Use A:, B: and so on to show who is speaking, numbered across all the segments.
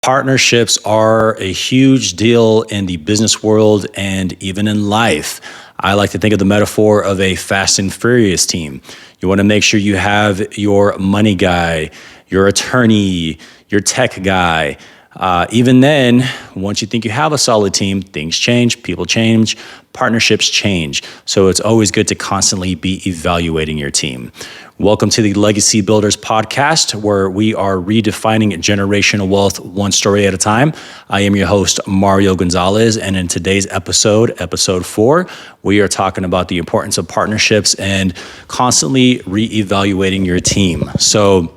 A: Partnerships are a huge deal in the business world and even in life. I like to think of the metaphor of a fast and furious team. You want to make sure you have your money guy, your attorney, your tech guy. Even then, once you think you have a solid team, things change, people change, partnerships change. So it's always good to constantly be evaluating your team. Welcome to the Legacy Builders podcast, where we are redefining generational wealth one story at a time. I am your host, Mario Gonzalez, and in today's episode 4, we are talking about the importance of partnerships and constantly reevaluating your team. So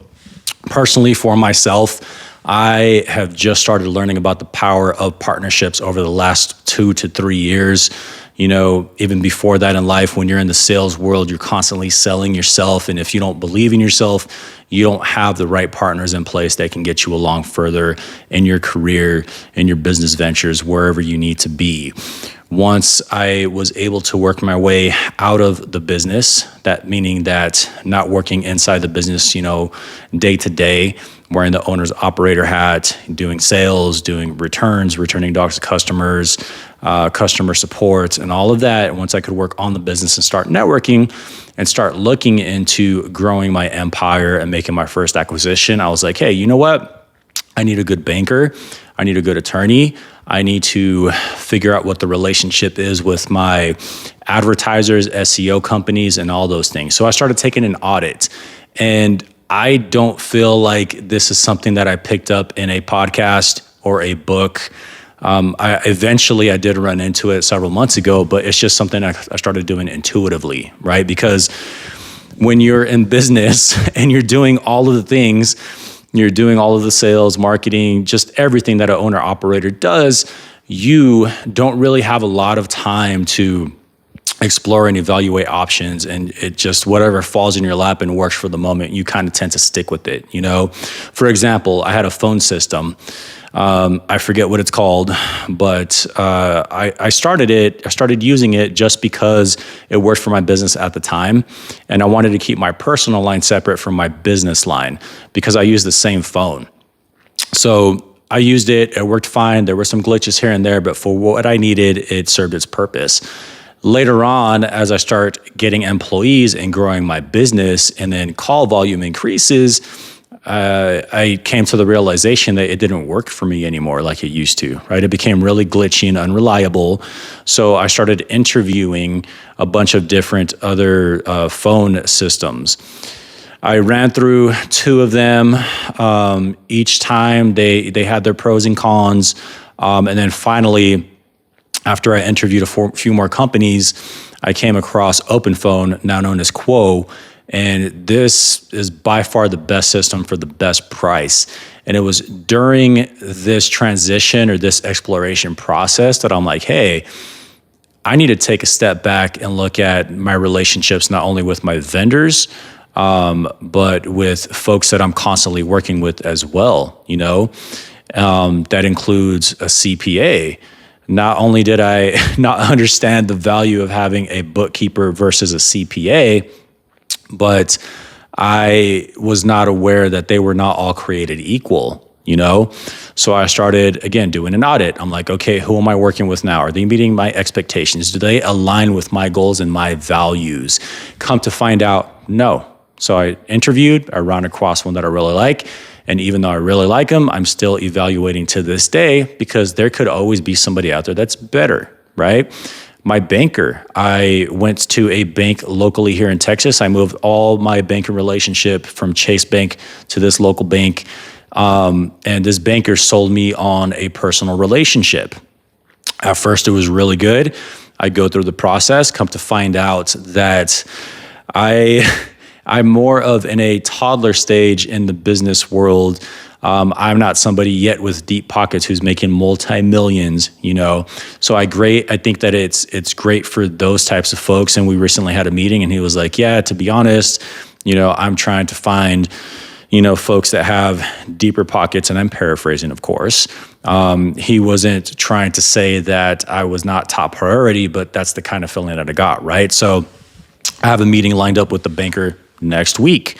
A: personally, for myself, I have just started learning about the power of partnerships over the last 2 to 3 years. You know, even before that in life, when you're in the sales world, you're constantly selling yourself. And if you don't believe in yourself, you don't have the right partners in place that can get you along further in your career, in your business ventures, wherever you need to be. Once I was able to work my way out of the business, that meaning that not working inside the business, day to day, wearing the owner's operator hat, doing sales, doing returns, returning dogs to customers, customer support, and all of that. Once I could work on the business and start networking and start looking into growing my empire and making my first acquisition, I was like, hey, you know what? I need a good banker. I need a good attorney. I need to figure out what the relationship is with my advertisers, SEO companies, and all those things. So I started taking an audit, and I don't feel like this is something that I picked up in a podcast or a book. I did run into it several months ago, but it's just something I started doing intuitively, right? Because when you're in business and you're doing all of the things, you're doing all of the sales, marketing, just everything that an owner-operator does, you don't really have a lot of time to explore and evaluate options, and it just whatever falls in your lap and works for the moment, you kind of tend to stick with it. For example, I had a phone system. I forget what it's called, but I started using it just because it worked for my business at the time, and I wanted to keep my personal line separate from my business line because I use the same phone. So I used it. It worked fine. There were some glitches here and there, but for what I needed, it served its purpose. Later on, as I start getting employees and growing my business and then call volume increases, I came to the realization that it didn't work for me anymore like it used to, right? It became really glitchy and unreliable. So I started interviewing a bunch of different other phone systems. I ran through 2 of them. Each time they had their pros and cons. And then finally, after I interviewed a few more companies, I came across OpenPhone, now known as Quo, and this is by far the best system for the best price. And it was during this transition or this exploration process that I'm like, hey, I need to take a step back and look at my relationships, not only with my vendors, but with folks that I'm constantly working with as well. That includes a CPA. Not only did I not understand the value of having a bookkeeper versus a CPA, but I was not aware that they were not all created equal, So I started, again, doing an audit. I'm like, okay, who am I working with now? Are they meeting my expectations? Do they align with my goals and my values? Come to find out, no. So I interviewed, I ran across one that I really like. And even though I really like them, I'm still evaluating to this day because there could always be somebody out there that's better, right? My banker, I went to a bank locally here in Texas. I moved all my banking relationship from Chase Bank to this local bank. And this banker sold me on a personal relationship. At first, it was really good. I go through the process, come to find out that I'm more of in a toddler stage in the business world. I'm not somebody yet with deep pockets who's making multi-millions, So I think that it's great for those types of folks. And we recently had a meeting and he was like, yeah, to be honest, I'm trying to find, folks that have deeper pockets, and I'm paraphrasing, of course. He wasn't trying to say that I was not top priority, but that's the kind of feeling that I got, right? So I have a meeting lined up with the banker next week.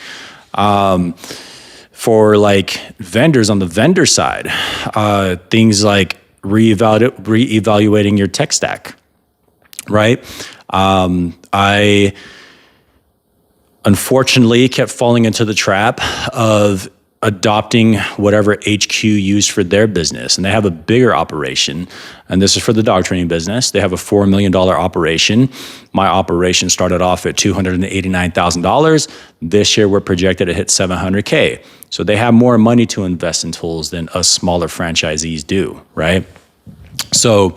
A: For like vendors on the vendor side, things like reevaluating your tech stack, right? I unfortunately kept falling into the trap of adopting whatever HQ used for their business. And they have a bigger operation. And this is for the dog training business. They have a $4 million operation. My operation started off at $289,000. This year, we're projected to hit $700K. So they have more money to invest in tools than us smaller franchisees do, right? So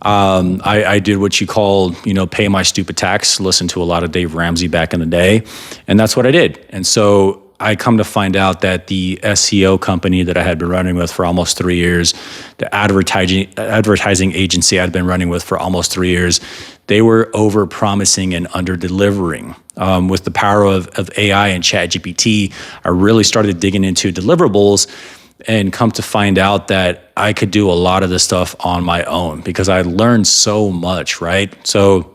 A: I did what you call, pay my stupid tax, listen to a lot of Dave Ramsey back in the day. And that's what I did. And so I come to find out that the SEO company that I had been running with for almost 3 years, the advertising agency I'd been running with for almost 3 years, they were over promising and under delivering. With the power of AI and ChatGPT, I really started digging into deliverables and come to find out that I could do a lot of this stuff on my own because I learned so much, right? So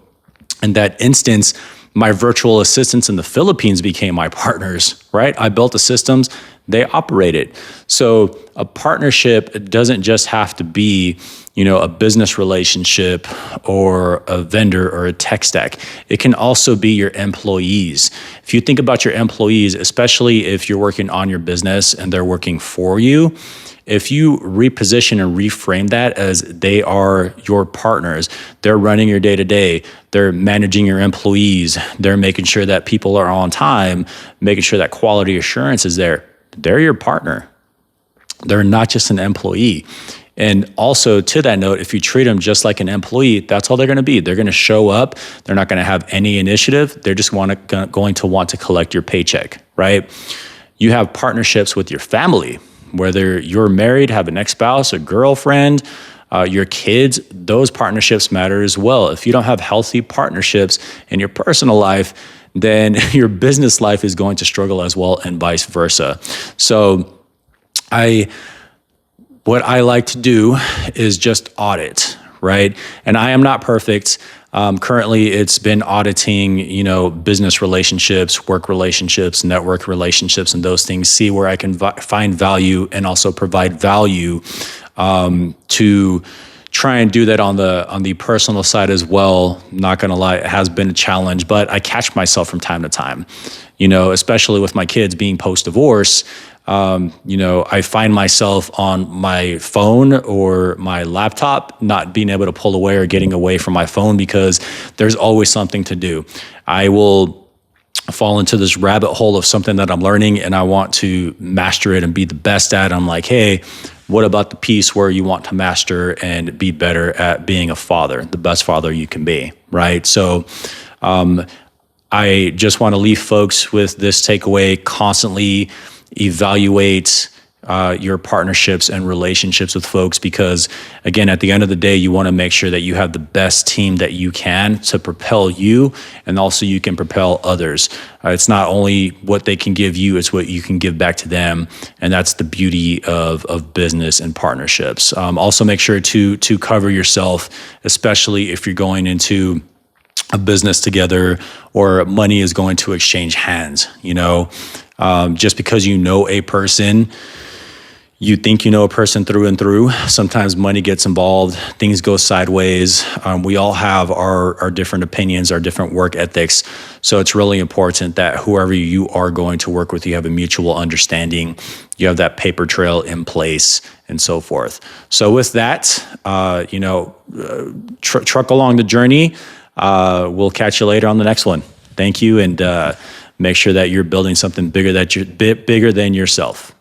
A: in that instance, my virtual assistants in the Philippines became my partners, right? I built the systems, they operate it. So a partnership doesn't just have to be, a business relationship or a vendor or a tech stack. It can also be your employees. If you think about your employees, especially if you're working on your business and they're working for you, if you reposition and reframe that as they are your partners, they're running your day-to-day, they're managing your employees, they're making sure that people are on time, making sure that quality assurance is there, they're your partner. They're not just an employee. And also to that note, if you treat them just like an employee, that's all they're going to be. They're going to show up. They're not going to have any initiative. They're just going to want to collect your paycheck, right? You have partnerships with your family, whether you're married, have an ex-spouse, a girlfriend, your kids, those partnerships matter as well. If you don't have healthy partnerships in your personal life, then your business life is going to struggle as well and vice versa. So what I like to do is just audit, right? And I am not perfect. Currently, it's been auditing, business relationships, work relationships, network relationships, and those things. See where I can find value and also provide value to try and do that on the personal side as well. Not gonna lie, it has been a challenge, but I catch myself from time to time. Especially with my kids being post-divorce. I find myself on my phone or my laptop, not being able to pull away or getting away from my phone because there's always something to do. I will fall into this rabbit hole of something that I'm learning and I want to master it and be the best at it. I'm like, hey, what about the piece where you want to master and be better at being a father, the best father you can be, right? So, I just want to leave folks with this takeaway: constantly evaluate your partnerships and relationships with folks, because again, at the end of the day, you want to make sure that you have the best team that you can to propel you, and also you can propel others. It's not only what they can give you, it's what you can give back to them. And that's the beauty of business and partnerships. Also make sure to cover yourself, especially if you're going into a business together or money is going to exchange hands. Just because you know a person, you think you know a person through and through. Sometimes money gets involved, things go sideways. We all have our different opinions, our different work ethics. So it's really important that whoever you are going to work with, you have a mutual understanding, you have that paper trail in place, and so forth. So with that, truck along the journey. We'll catch you later on the next one. Thank you, and make sure that you're building something bigger than yourself.